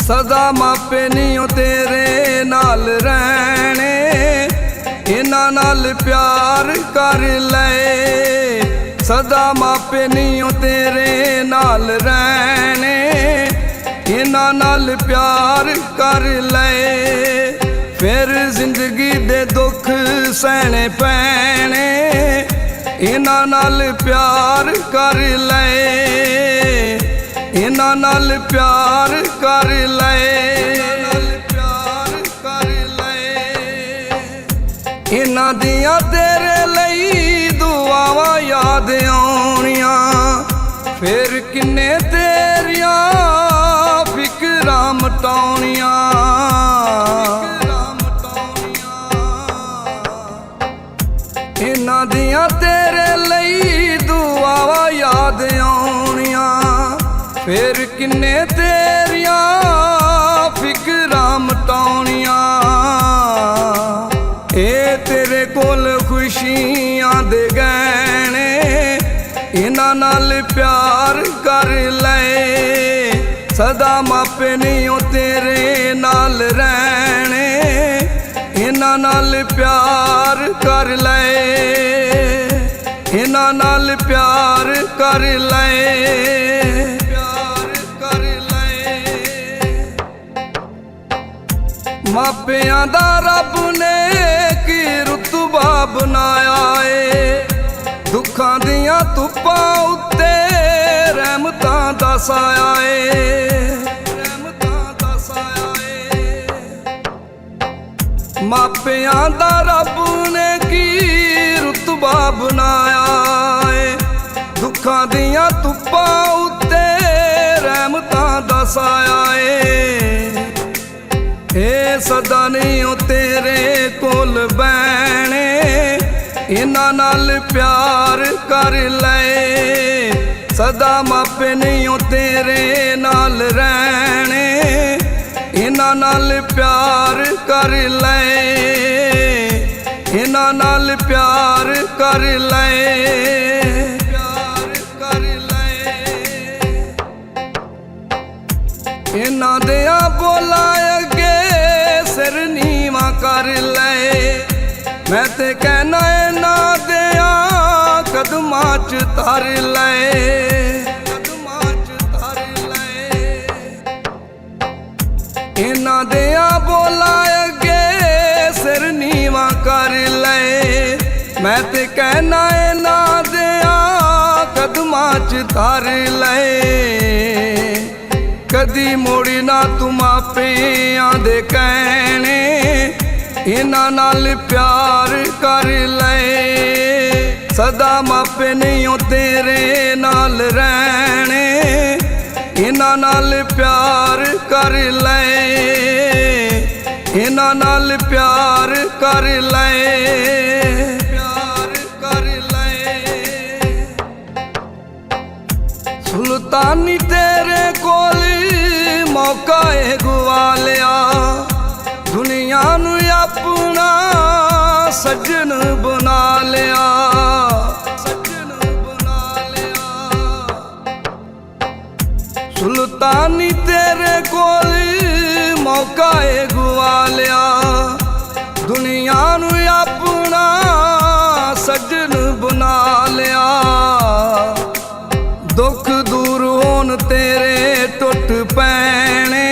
सदा मापे नहीं तेरे नाल रहने, इन्हां नाल प्यार कर ले। सदा मापे नहीं तेरे नाल रहने, इन्हां नाल प्यार कर ले। फिर जिंदगी दे दुख सहने पैने, इन्हां नाल प्यार कर ले, इन्हां नाल प्यार कर ले, प्यार कर ले। इन्हां दियां तेरे लई दुआवां याद आउणियां, फिर किन्ने तेरियां फिकरां मटाउणियां। इन्हां दियां तेरे लई दुआवां याद आउणियां, फिर किन्ने तेरियां फिकरां मटाउणियां। ए तेरे कोल खुशियां दे गहने, इन्हां नाल प्यार कर ले। सदा मापे नहीं तेरे नाल रहने, इन्हां नाल प्यार कर ले, इन्हां नाल प्यार कर ले, प्यार कर ले। मापियां दा रब ने की रुतबा बनाया ए, दुखां दियां धुप्पां उत्ते रहमतां दा साया ए, रहमतां दा साया ए। मापियां दा रब ने की रुतबा बनाया ए, दुखां दियां धुप्पां उत्ते रहमतां दा साया ए। ए सदा नहीं तेरे कोल बैणे, इन्हां नाल प्यार कर ले। सदा मापे नहीं तेरे नाल रहने, इन्हां नाल प्यार कर ले, इन्हां नाल प्यार कर ले, प्यार कर ले। इन्हां दियां बोलां अगे सिर नीवां कर ले, मैं ते कहना इन्हां दियां कदमां च धर ले, कदमां च धर ले। इन्हां दियां बोलां अगे सिर नीवां कर ले, मैं ते कहना इन्हां दियां कदमां च धर ले। कदी मोड़ी ना तू मापियां दे कहने, इन्हां नाल प्यार कर ले। सदा मापे नहीं तेरे नाल रहने, इन्हां नाल प्यार कर ले, इन्हां नाल प्यार कर ले, प्यार कर ले। सुल्तानी तेरे कोल मौका है गुआ लिया, दुनिया नू अपना सज्जन बना लिया, सज्जन बना लिया। सुल्तानी तेरे कोल मौका है गुआ लिया, दुनिया नू अपना सज्जन बना लिया। दुख दूर होन तेरे टुट पैने,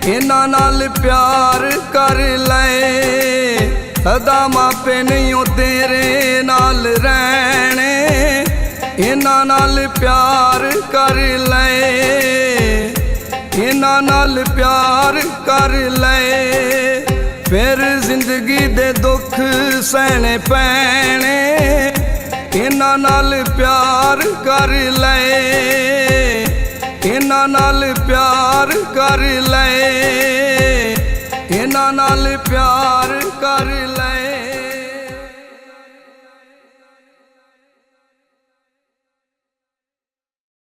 इन्हां नाल प्यार कर ले। सदा मापे नहीं तेरे नाल रहने, इन्हां नाल प्यार कर ले, इन्हां नाल प्यार कर ले। फिर जिंदगी दे दुख सहने पैने, इन्हां नाल प्यार कर ले, इन्हां नाल प्यार कर ले।